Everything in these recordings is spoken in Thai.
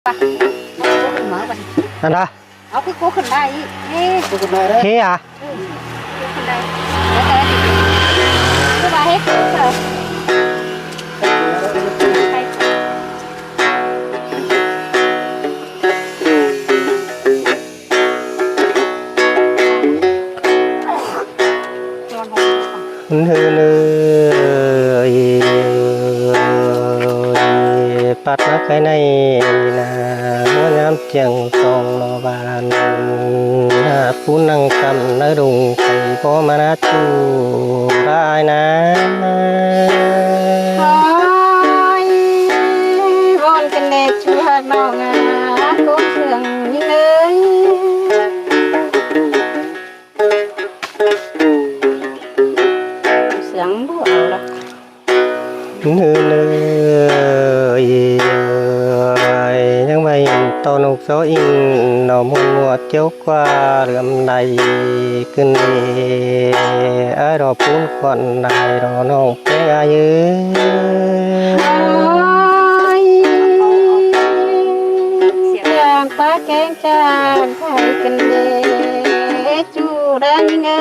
นั่นนะเอาคือกูขึ้นได้เฮ้กูขึ้นได้เฮ้อะขึ้นได้แล้วแต่คือว่าเฮ้กูเหรอเนื้อปัดมาไกลในนาเมื่อยามเจียงทองนอบานผู้นั่งกำนาดุงไข่พ่อมานาจูร้ายนะโอ้ยบอนกันเด็กชูหักน้องอ่ะกูเสื่องยิ่งเลยเสียงบัวเอาละเนื้อยังไม่ตอนกโซอินนอมุนมัวเจ้ากว่าเรื่อมใดขึ้นรอปูนก่อนได้รอน้องแก่อายุเสียงตาแกงจางไทยกันเด็กจูดันเงย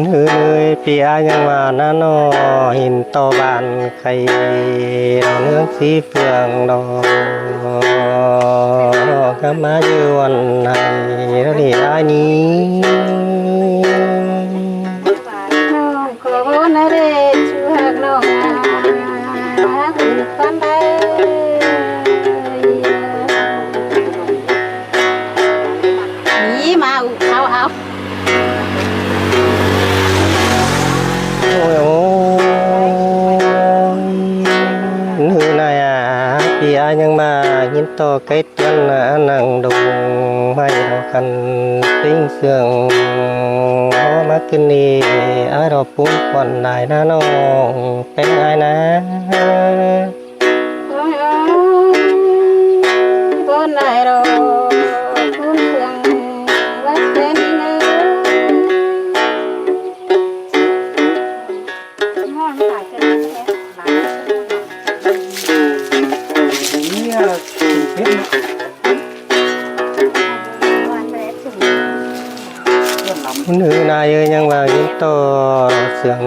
เนื้อปีอายังว่านาโนหินโตบานไข่เนื้อสีเฟืองดอกก็มาเยือนในระดีได้นี้น้องขอนาเรศชูหักน้องคุณฟันได้นี่มาเอาnữ nàyปีอายังมายินโตไกตันนั่งดงไม่รอกันติ้งเสื่องมากินนี่รอปุ่นก่อนได้นะน้องเป็นไงนะบนไหนรอคุณเพื่อนวัดเป็นเนื้อห้องถ่ายกันเนี่ยเพชรnữ nàyยังว่ายินโตเสื่อง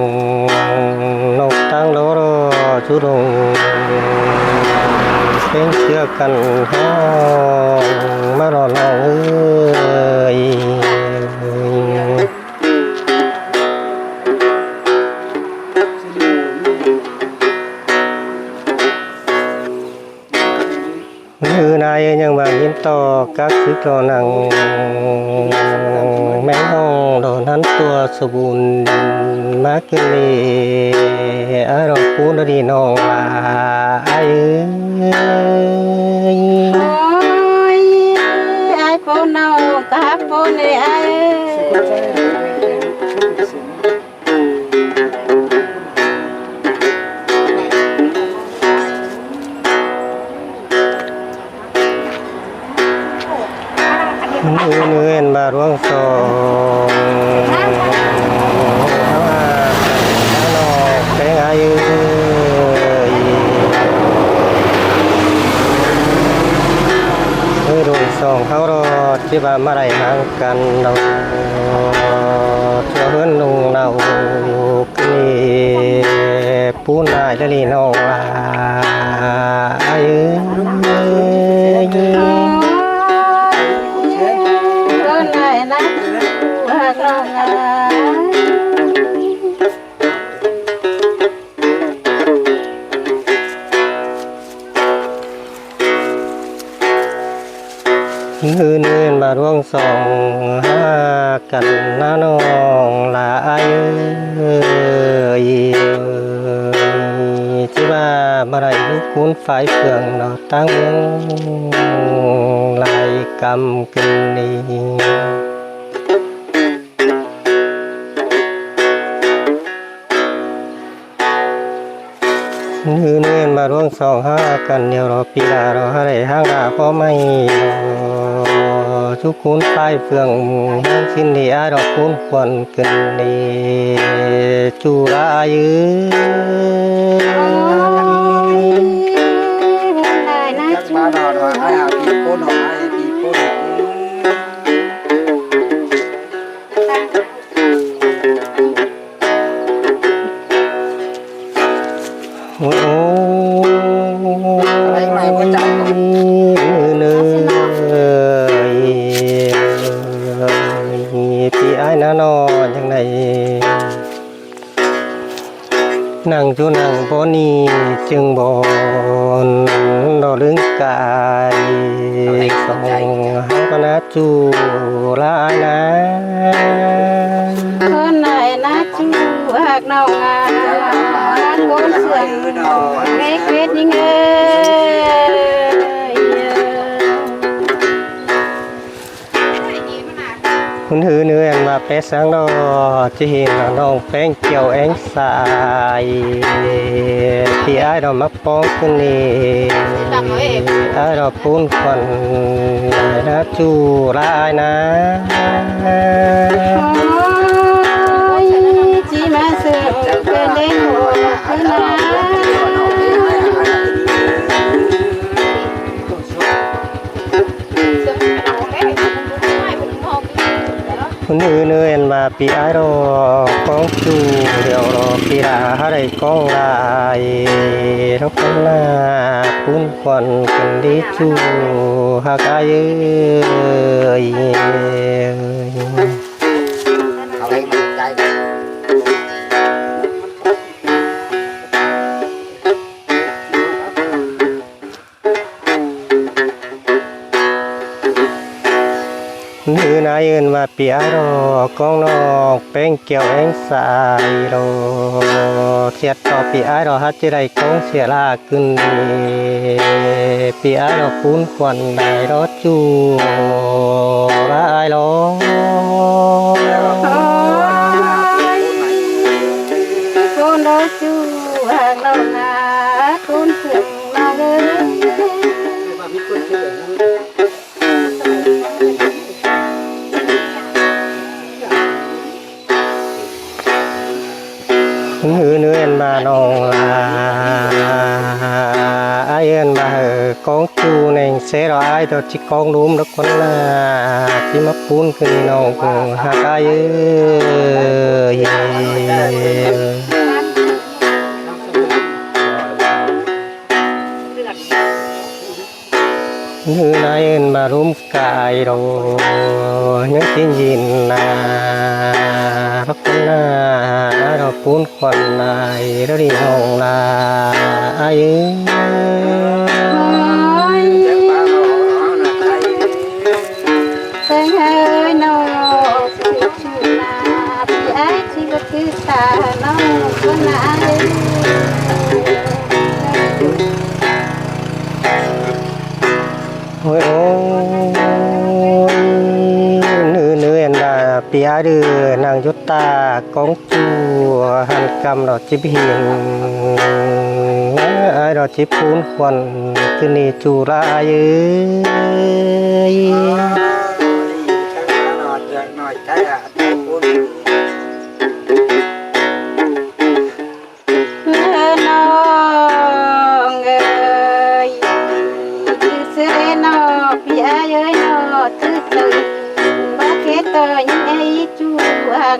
นกตั้งโลโรจุดงเป็นเชื่อกันห้องมารอน้องเอ้ยnữ nàyยังว่ายินโตกักซึกรอนังแม่ห้องโดนนั้นตัวสมบูรณ์มากินเลยรอปูนดีน้องลาไอ้โอ้ยไอ้ปนเอากับปนไอ้เนื้อมาร่วงสองเป็นไงร่วงสองเขารอที่บ้านมาได้ห่างกันเราเชื่อเพื่อนลุงเรานี่ปูนายจะลีน้องลาไอ้เนื้อมาร่วงสองหากันน้าน้องลาไอ้ที่ว่ามาได้ลูกคุณฝ่ายเฟืองเราตั้งลายกำกินนี้เนื้อมาร่วงสองหากันเดียวรอปีลารออะไรห้างราพ่อไม่จ chú cuốn phai phường hang xin thì ai đó cuốn quần cần đi chú ra ư ba đò đò ai à thì cô đò ai thì cô đò anh này có chồng thì ai nó chẳng này nàng chú nàng bó ni chừng bòn đỏ lưng cài sông hát con á chú là ai ná con này ná chú hạc nào ngà con sườn nghe kết như nghe hun hư nữa em mà bé sáng đó chỉ hiện là nông phèn chiều ánh xài thì ai đó mắc bóng cái này ai đó phun phần đã chu ra ai ná chỉ mà sườn bên đến hồ cứ ná hun hư nữa em mà bị ai đó con chu điều đó bị đã đây con lại nó con là phun phần cần đi chu ha cái ơi như nãy mà bia rồi con nó bên kẹo anh xài rồi xét cho bia rồi hát chơi đây con sẽ là cưng bia rồi phun quần này đó chu ra ai đó con đó chu hàng đầu ngà con thường là ngư nữa em mà nó là ai em mà con chu này sẽ rồi ai đó chỉ con đúng đó con là chỉ mắc phun cái nó cũng hai cái như này em mà rúm cài rồi những cái gì là con là rồi phun quần này đó đi hồng là ai ơi nó chú là thì ai chỉ có thứ xa nó có ai ôi ôi nữ em là bia đưa nàng giúp ta con chu hành cầm đó chỉ hiền ai đó chỉ phun quần cái này chu ra ai ơi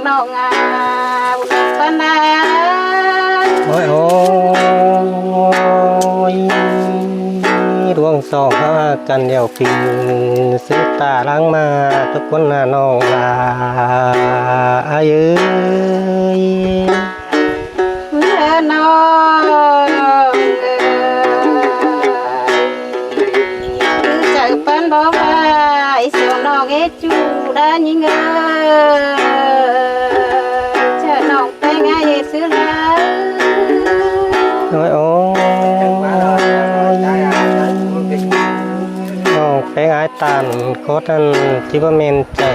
nó ngà con ôi ôi ruộng sò cần đèo phình sức ta lăng mà tất quân là nó là ai ơi nó cứ chạy bán bó vai sao nó ghé chú đã như ngơ ôi ôi bé ai tàn có thân chỉ có men chờ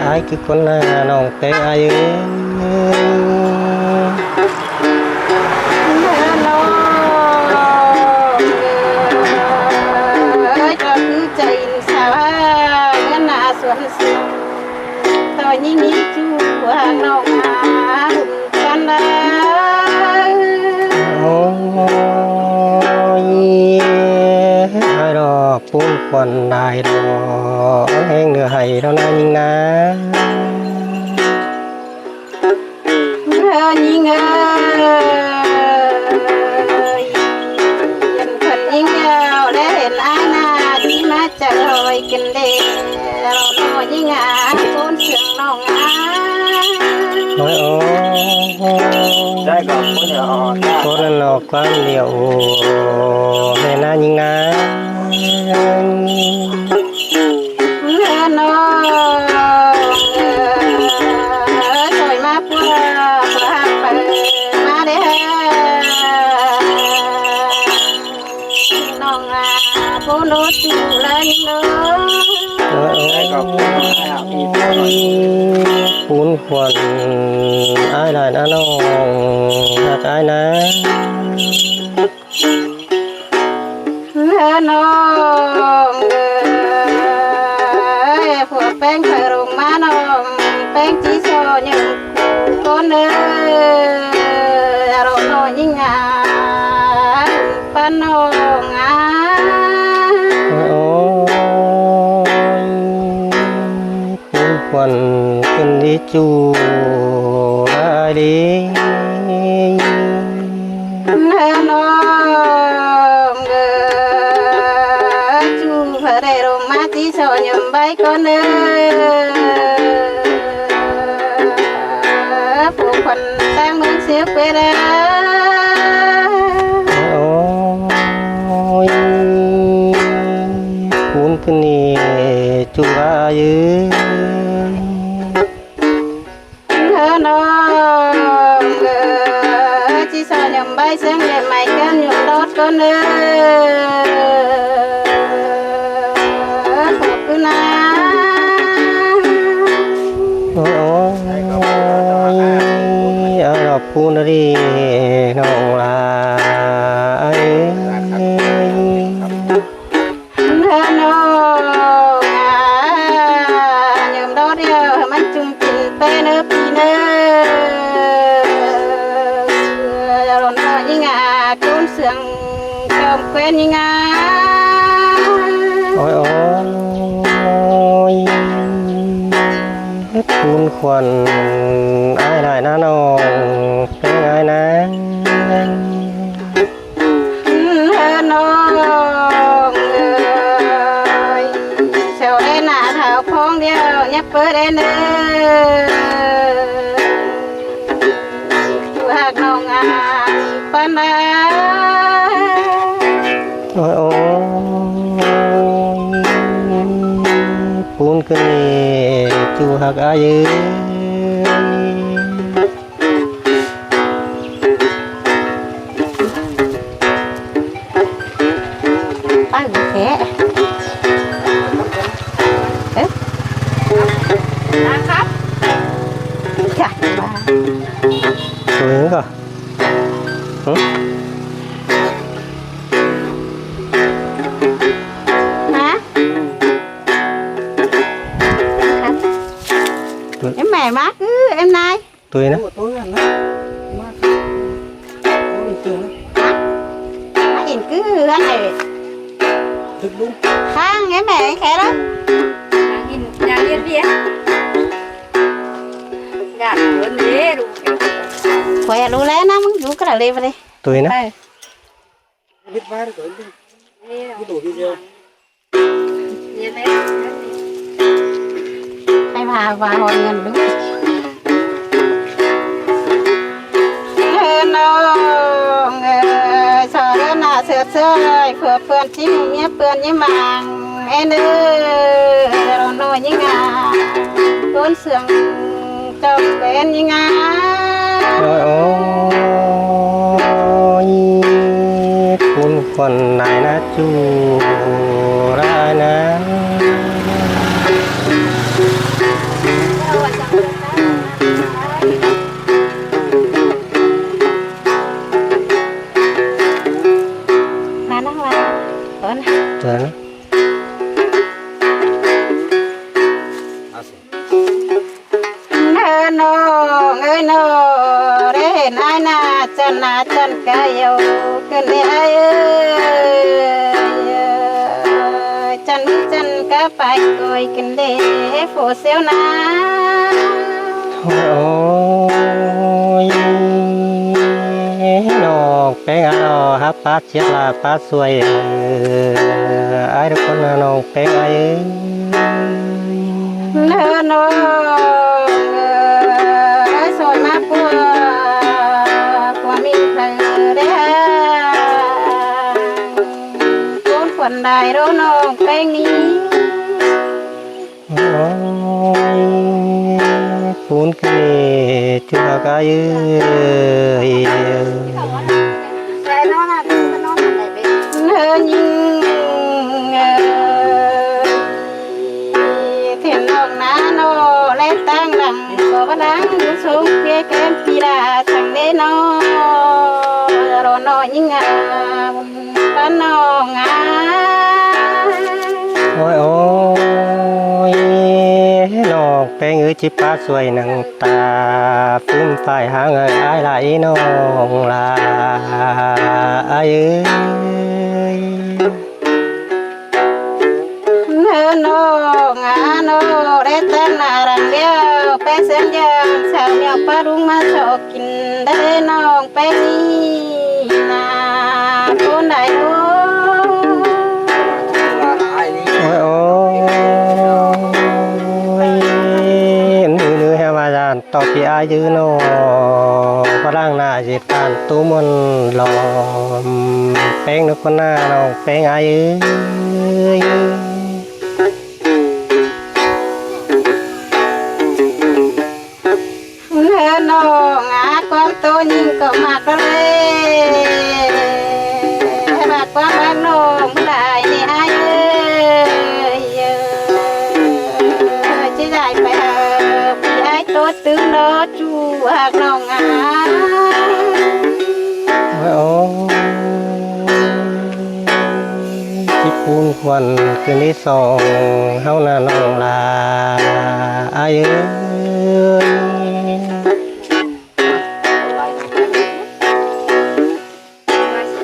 ai cứ con là nòng bé ai ơi cứ chạy xa วนเสียงต่อยิ่งยิ่งจูห่างน้องอาหุ่นกันแล้ว โอ้ยให้ดอกปูนควันได้ดอกแห้งเหนือให้เท่านั้นยิ่งนะ ยิ่งเอ้ยยันคนยิ่งยาวได้เห็นอาณาที่มาจะลอยกันเด็กเราหน่อยยิ่งอาปูนเสียงน้องอา โอ้ยโอ้ได้กับคนออกคนนั้นออกความเดียวแม่น่ายิ่งนะ เมื่อน้องถอยมาเพื่อไปมาเด้อน้องอาผู้รู้อยู่เลยเนาะ โอ้ยปูนควันอ้ายได้นะน้องรักอ้ายนะ เมื่อน้องผัวแป้งเคยลงมาน้องแป้งจีโซยังคนเอ้เราหน่อยยิ่งอ่ะป้าน้องอ่ะ โอ้ยปูนควันเป็นดีจูได้ดี เมื่อน้องจูเพื่อได้ลงมาจีโซยังใบคนเอ้ผู้คนแต่งมือเสียไปแล้ว โอ้ยปูนขึ้นนี่จูว่ายืน เธอน้องจีสอนยมใบเสียงใหญ่ใหม่กันยมรถก็เนื้อขอบคุณนะ โอ้ยเอาดอกปูนดีน้องลาเอ้ย เธอน้องยมรถเดียวมันจุ่มกินไปเนื้อปีเนื้อเราหน่อยยิ่งคุณเสียงจอมเกวียนยิ่ง โอ้ยโอ้ยปูนควันอ้ายได้นะน้องเป็นไงนะ เธอน้องเจ้าได้หน้าเท้าพองเดียวยับเปิดได้เนื้อหักน้องปันนา โอ้ยโอ้ยปูนขึ้นนี่จูหักอายืน ตั้งแค่นะครับจ้ะบ้า สวยก่อนหึ ฮะครับem mẹ má cứ em nay ตุยนะ má nhìn cứ anh này khang em mẹ khẽ đó nhìn nhà liên viên gạt cuốn dế đủ khỏe đủ lẽ nó muốn rủ cái là đi vào đi ตุยนะ đây dế đấy hay và hồi ngân đúng nó sợ nó sợ sơi phượt phượt chim nhé phượt như màng em ơi rồi nói như ngà con sương trong bên như ngà โอ้ยโอ้ยปูนควันได้นะจูได้นะ mà nó là ổn เจอนะ น้องเอ้ยน้องได้เห็นไอ้หน้าจันกายเอาขึ้นได้ไอ้เอ้ยจันก็ไปกอยกันเด้โฟเซลนะ โอ้ยน้องแป้งน้องฮับป้าเชียลาป้าสวยไอ้ทุกคนน้องแป้งไอ้ เนื้อน้องได้สวยมากกว่ามีใครได้คนคนใดรู้น้องแป้งนี้ โอ้ยปูนกันที่เราก็ยืย Rồi nó là nó lại bị เนื้อยิงเทียนน้องนาโนและตั้งหลังก็บ้าดังอยู่สูงเพียแก้มปีดาสั่งเด้นอรอน้อยยิงป้าน้องอ่ะ โอ้ยโอ้ยน้องแป้งจิป้าสวยนังตาฟื้นฝ่ายหางไอ้ไหลน้องลาไอ้เอ้ย เนื้อน้องอ่ะน้องได้ตั้งนารังเดียวไปเส้นยางสาวเหนียวปลาดุงมาโชกินได้น้องไปนี่นาคนไหนรู้ โอ้ยโอ้ยนื้อแฮวาจานต่อพี่อายืนอพลังหน้าจิตการตู้มันหลอมแป้งนึกคนหน้าน้องแป้งอายืเนื้อน้องอ่ะความโตยิ่งก็มากเลยให้มากความรักน้องผู้ใดนี่ไอ้เอ้ยจะได้ไปพี่ไอ้โตตึงรอจูหักน้องอ่ะ โอ้ยโอ้ที่ปูนควันคืนที่สองเฮาหน้าน้องลาอายื